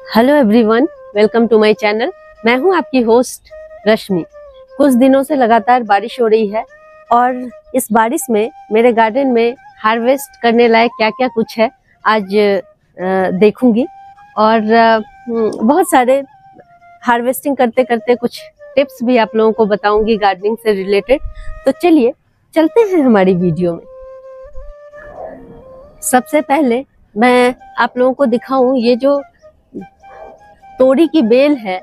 Hello everyone, welcome to my channel. मैं हूं आपकी होस्ट रश्मि। कुछ दिनों से लगातार बारिश हो रही है और इस बारिश में मेरे गार्डन में हार्वेस्ट करने लायक क्या क्या कुछ है आज देखूंगी और बहुत सारे हार्वेस्टिंग करते करते कुछ टिप्स भी आप लोगों को बताऊंगी गार्डनिंग से रिलेटेड। तो चलिए चलते हैं हमारी वीडियो में। सबसे पहले मैं आप लोगों को दिखाऊं, ये जो तोरी की बेल है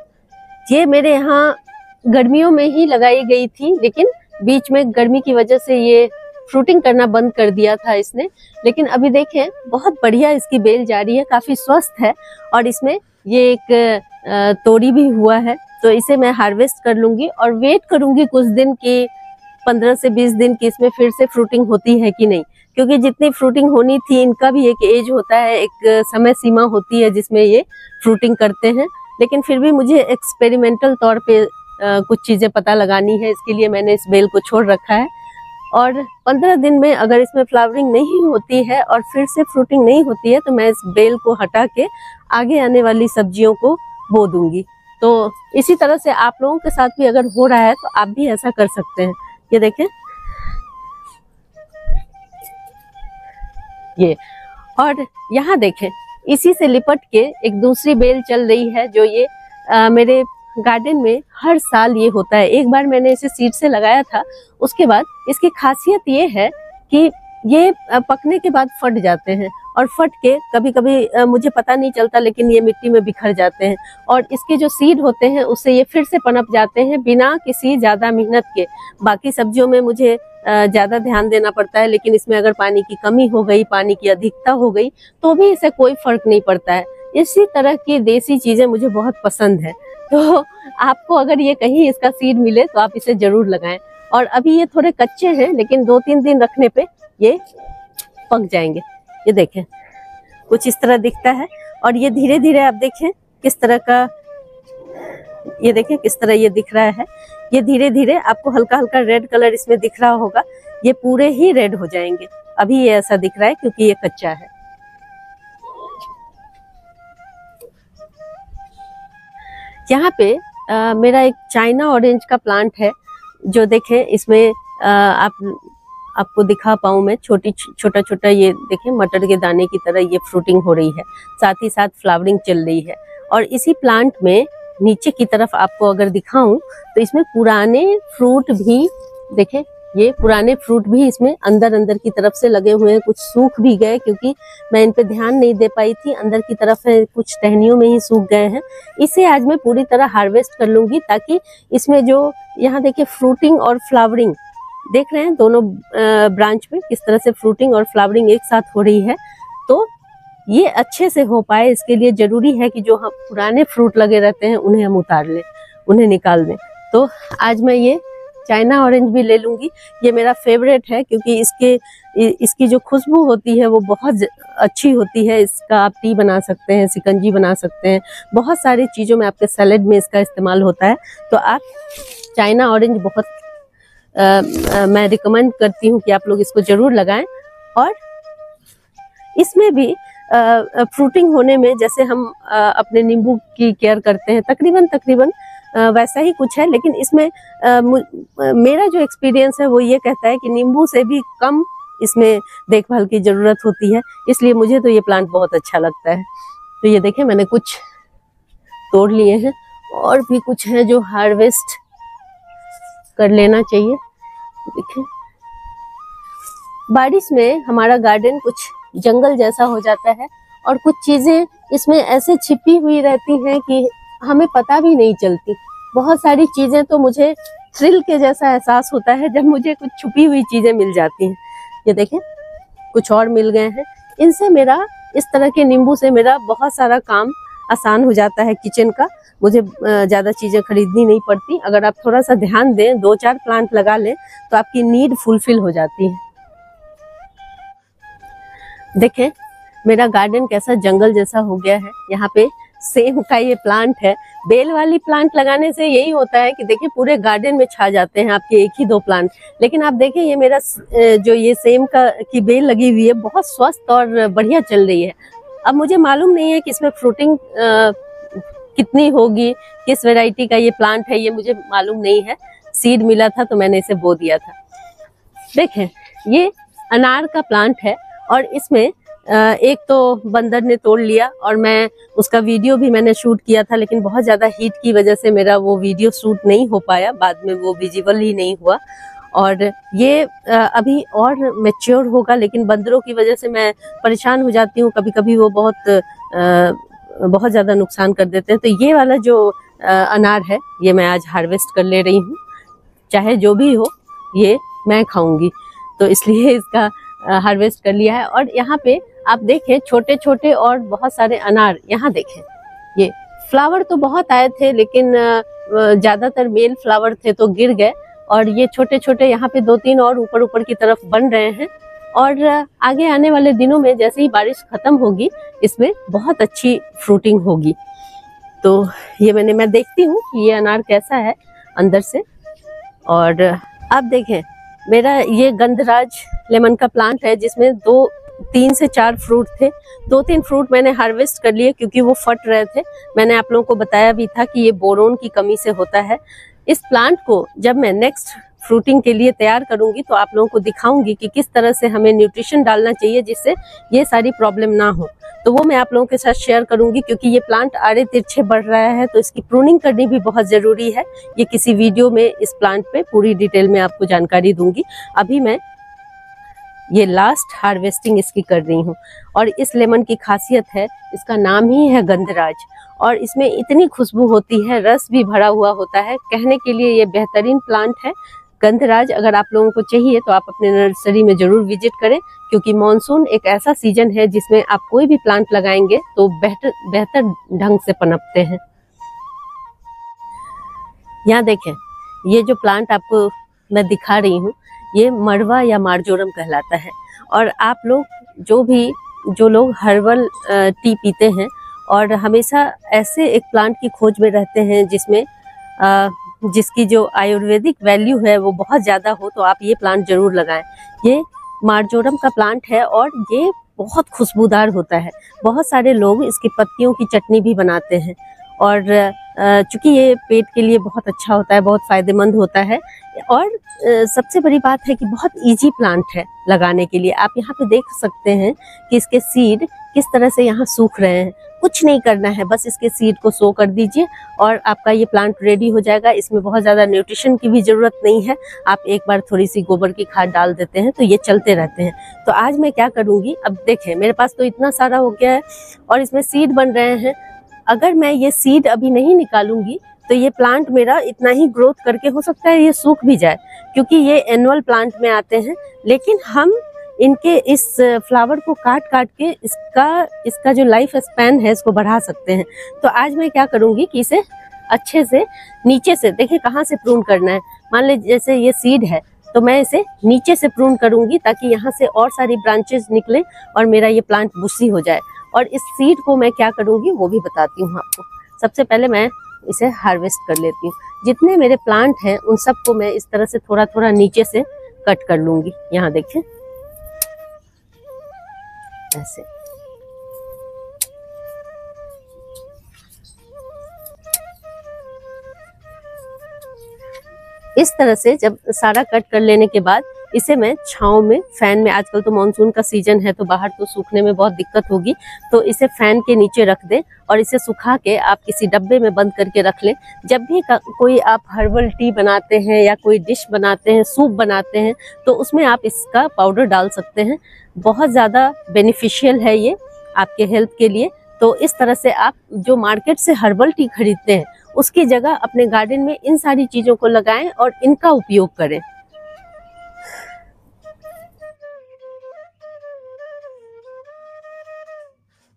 ये मेरे यहाँ गर्मियों में ही लगाई गई थी, लेकिन बीच में गर्मी की वजह से ये फ्रूटिंग करना बंद कर दिया था इसने। लेकिन अभी देखें बहुत बढ़िया इसकी बेल जा रही है, काफी स्वस्थ है और इसमें ये एक तोरी भी हुआ है। तो इसे मैं हार्वेस्ट कर लूंगी और वेट करूंगी कुछ दिन की, 15 से 20 दिन की, इसमें फिर से फ्रूटिंग होती है कि नहीं, क्योंकि जितनी फ्रूटिंग होनी थी इनका भी एक एज होता है, एक समय सीमा होती है जिसमें ये फ्रूटिंग करते हैं। लेकिन फिर भी मुझे एक्सपेरिमेंटल तौर पे कुछ चीजें पता लगानी है, इसके लिए मैंने इस बेल को छोड़ रखा है। और 15 दिन में अगर इसमें फ्लावरिंग नहीं होती है और फिर से फ्रूटिंग नहीं होती है तो मैं इस बेल को हटा के आगे आने वाली सब्जियों को बो दूंगी। तो इसी तरह से आप लोगों के साथ भी अगर हो रहा है तो आप भी ऐसा कर सकते हैं। ये देखें, ये, और यहाँ देखें इसी से लिपट के एक दूसरी बेल चल रही है जो ये मेरे गार्डन में हर साल ये होता है। एक बार मैंने इसे सीड से लगाया था, उसके बाद इसकी खासियत ये है कि ये पकने के बाद फट जाते हैं और फट के कभी कभी मुझे पता नहीं चलता लेकिन ये मिट्टी में बिखर जाते हैं और इसके जो सीड होते हैं उससे ये फिर से पनप जाते हैं बिना किसी ज्यादा मेहनत के। बाकी सब्जियों में मुझे ज्यादा ध्यान देना पड़ता है, लेकिन इसमें अगर पानी की कमी हो गई, पानी की अधिकता हो गई तो भी इसे कोई फर्क नहीं पड़ता है। इसी तरह की देसी चीजें मुझे बहुत पसंद है। तो आपको अगर ये कहीं इसका सीड मिले तो आप इसे जरूर लगाएं। और अभी ये थोड़े कच्चे हैं लेकिन 2-3 दिन रखने पे ये पक जाएंगे। ये देखें कुछ इस तरह दिखता है और ये धीरे धीरे आप देखें किस तरह का, ये देखें किस तरह ये दिख रहा है। ये धीरे धीरे आपको हल्का हल्का रेड कलर इसमें दिख रहा होगा, ये पूरे ही रेड हो जाएंगे। अभी ये ऐसा दिख रहा है क्योंकि ये कच्चा है। यहाँ पे मेरा एक चाइना ऑरेंज का प्लांट है जो देखें इसमें आपको दिखा पाऊं मैं, छोटा छोटा ये देखें मटर के दाने की तरह ये फ्रूटिंग हो रही है, साथ ही साथ फ्लावरिंग चल रही है। और इसी प्लांट में नीचे की तरफ आपको अगर दिखाऊं तो इसमें पुराने फ्रूट भी देखें, ये पुराने फ्रूट भी इसमें अंदर की तरफ से लगे हुए हैं। कुछ सूख भी गए क्योंकि मैं इन पे ध्यान नहीं दे पाई थी, अंदर की तरफ है, कुछ टहनियों में ही सूख गए हैं। इसे आज मैं पूरी तरह हार्वेस्ट कर लूंगी ताकि इसमें जो यहाँ देखिए फ्रूटिंग और फ्लावरिंग देख रहे हैं, दोनों ब्रांच में किस तरह से फ्रूटिंग और फ्लावरिंग एक साथ हो रही है। तो ये अच्छे से हो पाए इसके लिए जरूरी है कि जो हम पुराने फ्रूट लगे रहते हैं उन्हें हम उतार लें, उन्हें निकाल दें। तो आज मैं ये चाइना ऑरेंज भी ले लूंगी। ये मेरा फेवरेट है क्योंकि इसकी जो खुशबू होती है वो बहुत अच्छी होती है। इसका आप टी बना सकते हैं, शिकंजी बना सकते हैं, बहुत सारी चीज़ों में, आपके सैलेड में इसका इस्तेमाल होता है। तो आप चाइना ऑरेंज बहुत मैं रिकमेंड करती हूँ कि आप लोग इसको जरूर लगाएं। और इसमें भी फ्रूटिंग होने में जैसे हम अपने नींबू की केयर करते हैं, तकरीबन वैसा ही कुछ है। लेकिन इसमें मेरा जो एक्सपीरियंस है वो ये कहता है कि नींबू से भी कम इसमें देखभाल की जरूरत होती है, इसलिए मुझे तो ये प्लांट बहुत अच्छा लगता है। तो ये देखें मैंने कुछ तोड़ लिए हैं और भी कुछ हैं जो हार्वेस्ट कर लेना चाहिए। देखें बारिश में हमारा गार्डन कुछ जंगल जैसा हो जाता है और कुछ चीजें इसमें ऐसे छिपी हुई रहती हैं कि हमें पता भी नहीं चलती। बहुत सारी चीजें तो मुझे थ्रिल के जैसा एहसास होता है जब मुझे कुछ छुपी हुई चीजें मिल जाती हैं। ये देखें कुछ और मिल गए हैं। इनसे मेरा, इस तरह के नींबू से मेरा बहुत सारा काम आसान हो जाता है किचन का। मुझे ज्यादा चीजें खरीदनी नहीं पड़ती। अगर आप थोड़ा सा ध्यान दें, 2-4 प्लांट लगा लें तो आपकी नीड फुलफिल हो जाती है। देखें मेरा गार्डन कैसा जंगल जैसा हो गया है। यहाँ पे सेम का ये प्लांट है। बेल वाली प्लांट लगाने से यही होता है कि देखिए पूरे गार्डन में छा जाते हैं आपके 1 ही 2 प्लांट। लेकिन आप देखें ये मेरा जो ये सेम की बेल लगी हुई है बहुत स्वस्थ और बढ़िया चल रही है। अब मुझे मालूम नहीं है कि इसमें फ्रूटिंग कितनी होगी, किस वैरायटी का ये प्लांट है, ये मुझे मालूम नहीं है। सीड मिला था तो मैंने इसे बो दिया था। देखें, ये अनार का प्लांट है और इसमें एक तो बंदर ने तोड़ लिया और मैं उसका वीडियो भी मैंने शूट किया था, लेकिन बहुत ज़्यादा हीट की वजह से मेरा वो वीडियो शूट नहीं हो पाया, बाद में वो विजिबल ही नहीं हुआ। और ये अभी और मैच्योर होगा, लेकिन बंदरों की वजह से मैं परेशान हो जाती हूँ, कभी कभी वो बहुत ज़्यादा नुकसान कर देते हैं। तो ये वाला जो अनार है ये मैं आज हार्वेस्ट कर ले रही हूँ, चाहे जो भी हो ये मैं खाऊंगी, तो इसलिए इसका हार्वेस्ट कर लिया है। और यहाँ पे आप देखें छोटे छोटे और बहुत सारे अनार, यहाँ देखें ये फ्लावर तो बहुत आए थे, लेकिन ज़्यादातर मेल फ्लावर थे तो गिर गए, और ये छोटे छोटे यहाँ पे 2-3 और ऊपर ऊपर की तरफ बन रहे हैं। और आगे आने वाले दिनों में जैसे ही बारिश खत्म होगी इसमें बहुत अच्छी फ्रूटिंग होगी। तो ये मैं देखती हूँ कि ये अनार कैसा है अंदर से। और अब देखें, मेरा ये गंधराज लेमन का प्लांट है जिसमें 3 से 4 फ्रूट थे। 2-3 फ्रूट मैंने हार्वेस्ट कर लिए क्योंकि वो फट रहे थे। मैंने आप लोगों को बताया भी था कि ये बोरोन की कमी से होता है। इस प्लांट को जब मैं नेक्स्ट फ्रूटिंग के लिए तैयार करूंगी तो आप लोगों को दिखाऊंगी कि किस तरह से हमें न्यूट्रिशन डालना चाहिए जिससे ये सारी प्रॉब्लम ना हो। तो वो मैं आप लोगों के साथ शेयर करूंगी, क्योंकि ये प्लांट आड़े तिरछे बढ़ रहा है तो इसकी प्रूनिंग करनी भी बहुत जरूरी है। ये किसी वीडियो में इस प्लांट पे पूरी डिटेल में आपको जानकारी दूंगी। अभी मैं ये लास्ट हार्वेस्टिंग इसकी कर रही हूँ। और इस लेमन की खासियत है, इसका नाम ही है गंधराज, और इसमें इतनी खुशबू होती है, रस भी भरा हुआ होता है। कहने के लिए ये बेहतरीन प्लांट है गंधराज। अगर आप लोगों को चाहिए तो आप अपने नर्सरी में जरूर विजिट करें, क्योंकि मॉनसून एक ऐसा सीजन है जिसमें आप कोई भी प्लांट लगाएंगे तो बेहतर ढंग से पनपते हैं। यहाँ देखें, ये जो प्लांट आपको मैं दिखा रही हूँ ये मड़वा या मार्जोरम कहलाता है। और आप लोग जो लोग हर्बल टी पीते हैं और हमेशा ऐसे एक प्लांट की खोज में रहते हैं जिसकी जो आयुर्वेदिक वैल्यू है वो बहुत ज़्यादा हो, तो आप ये प्लांट जरूर लगाएं। ये मार्जोरम का प्लांट है और ये बहुत खुशबूदार होता है। बहुत सारे लोग इसकी पत्तियों की चटनी भी बनाते हैं, और चूंकि ये पेट के लिए बहुत अच्छा होता है, बहुत फायदेमंद होता है। और सबसे बड़ी बात है कि बहुत इजी प्लांट है लगाने के लिए। आप यहाँ पे देख सकते हैं कि इसके सीड किस तरह से यहाँ सूख रहे हैं। कुछ नहीं करना है, बस इसके सीड को सो कर दीजिए और आपका ये प्लांट रेडी हो जाएगा। इसमें बहुत ज़्यादा न्यूट्रिशन की भी ज़रूरत नहीं है। आप एक बार थोड़ी सी गोबर की खाद डाल देते हैं तो ये चलते रहते हैं। तो आज मैं क्या करूँगी, अब देखें मेरे पास तो इतना सारा हो गया है और इसमें सीड बन रहे हैं। अगर मैं ये सीड अभी नहीं निकालूंगी तो ये प्लांट मेरा इतना ही ग्रोथ करके हो सकता है ये सूख भी जाए, क्योंकि ये एनुअल प्लांट में आते हैं। लेकिन हम इनके इस फ्लावर को काट के इसका जो लाइफ स्पैन है इसको बढ़ा सकते हैं। तो आज मैं क्या करूंगी कि इसे अच्छे से नीचे से, देखिए कहाँ से प्रून करना है। मान लीजिए जैसे ये सीड है तो मैं इसे नीचे से प्रून करूंगी ताकि यहाँ से और सारी ब्रांचेस निकले और मेरा ये प्लांट बुशी हो जाए। और इस सीड को मैं क्या करूंगी वो भी बताती हूँ आपको। सबसे पहले मैं इसे हार्वेस्ट कर लेती हूँ। जितने मेरे प्लांट हैं उन सबको मैं इस तरह से थोड़ा थोड़ा नीचे से कट कर लूंगी। यहाँ देखें ऐसे। इस तरह से जब सारा कट कर लेने के बाद इसे मैं छांव में, फैन में, आजकल तो मानसून का सीजन है तो बाहर तो सूखने में बहुत दिक्कत होगी, तो इसे फैन के नीचे रख दें और इसे सुखा के आप किसी डब्बे में बंद करके रख लें। जब भी कोई आप हर्बल टी बनाते हैं या कोई डिश बनाते हैं, सूप बनाते हैं, तो उसमें आप इसका पाउडर डाल सकते हैं। बहुत ज़्यादा बेनिफिशियल है ये आपके हेल्थ के लिए। तो इस तरह से आप जो मार्केट से हर्बल टी खरीदते हैं उसकी जगह अपने गार्डन में इन सारी चीज़ों को लगाएं और इनका उपयोग करें।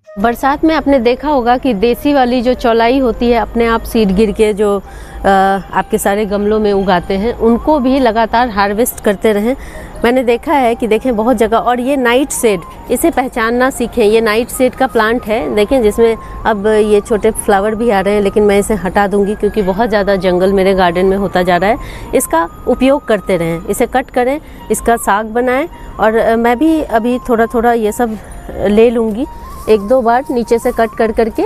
बरसात में आपने देखा होगा कि देसी वाली जो चौलाई होती है, अपने आप सीड गिर के जो आपके सारे गमलों में उगाते हैं, उनको भी लगातार हार्वेस्ट करते रहें। मैंने देखा है कि देखें बहुत जगह। और ये नाइट शेड, इसे पहचानना सीखें। ये नाइट शेड का प्लांट है, देखें, जिसमें अब ये छोटे फ्लावर भी आ रहे हैं, लेकिन मैं इसे हटा दूंगी क्योंकि बहुत ज़्यादा जंगल मेरे गार्डन में होता जा रहा है। इसका उपयोग करते रहें, इसे कट करें, इसका साग बनाएं। और मैं भी अभी थोड़ा थोड़ा ये सब ले लूँगी, 1-2 बार नीचे से कट करके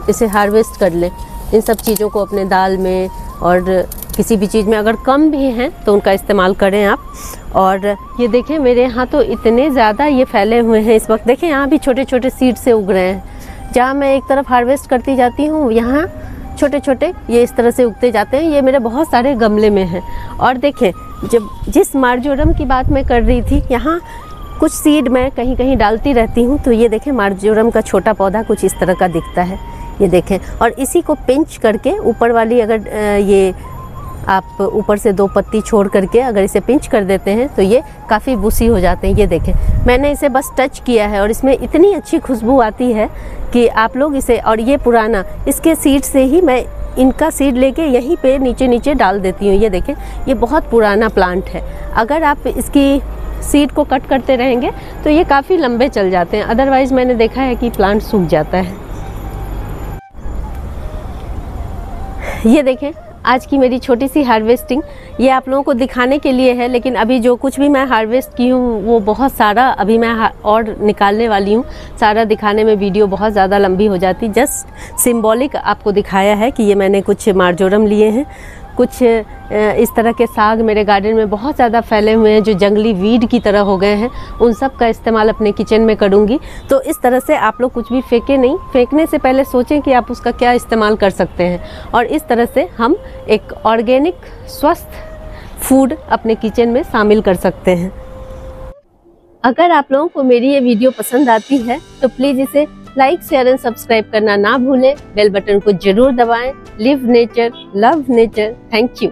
इसे हार्वेस्ट कर लें, इन सब चीज़ों को अपने दाल में और किसी भी चीज़ में अगर कम भी हैं तो उनका इस्तेमाल करें आप। और ये देखें मेरे यहाँ तो इतने ज़्यादा ये फैले हुए हैं इस वक्त। देखें यहाँ भी छोटे छोटे सीड से उग रहे हैं। जहाँ मैं एक तरफ हार्वेस्ट करती जाती हूँ यहाँ छोटे छोटे ये इस तरह से उगते जाते हैं। ये मेरे बहुत सारे गमले में हैं। और देखें जब जिस मार्जोरम की बात मैं कर रही थी, यहाँ कुछ सीड मैं कहीं कहीं डालती रहती हूँ। तो ये देखें मार्जोरम का छोटा पौधा कुछ इस तरह का दिखता है, ये देखें। और इसी को पिंच करके ऊपर वाली अगर ये आप ऊपर से 2 पत्ती छोड़ करके अगर इसे पिंच कर देते हैं तो ये काफ़ी बूसी हो जाते हैं। ये देखें मैंने इसे बस टच किया है और इसमें इतनी अच्छी खुशबू आती है कि आप लोग इसे, और ये पुराना इसके सीड से ही मैं इनका सीड लेके यहीं पे नीचे नीचे डाल देती हूँ। ये देखें ये बहुत पुराना प्लांट है। अगर आप इसकी सीड को कट करते रहेंगे तो ये काफ़ी लंबे चल जाते हैं, अदरवाइज़ मैंने देखा है कि प्लांट सूख जाता है। ये देखें आज की मेरी छोटी सी हार्वेस्टिंग, ये आप लोगों को दिखाने के लिए है, लेकिन अभी जो कुछ भी मैं हार्वेस्ट की हूँ वो बहुत सारा अभी मैं और निकालने वाली हूँ। सारा दिखाने में वीडियो बहुत ज़्यादा लंबी हो जाती। जस्ट सिंबॉलिक आपको दिखाया है कि ये मैंने कुछ मार्जोरम लिए हैं, कुछ इस तरह के साग मेरे गार्डन में बहुत ज़्यादा फैले हुए हैं जो जंगली वीड की तरह हो गए हैं, उन सब का इस्तेमाल अपने किचन में करूँगी। तो इस तरह से आप लोग कुछ भी फेंके नहीं, फेंकने से पहले सोचें कि आप उसका क्या इस्तेमाल कर सकते हैं। और इस तरह से हम एक ऑर्गेनिक स्वस्थ फूड अपने किचन में शामिल कर सकते हैं। अगर आप लोगों को मेरी ये वीडियो पसंद आती है तो प्लीज़ इसे लाइक, शेयर एंड सब्सक्राइब करना ना भूलें। बेल बटन को जरूर दबाएं। Live nature, love nature. Thank you.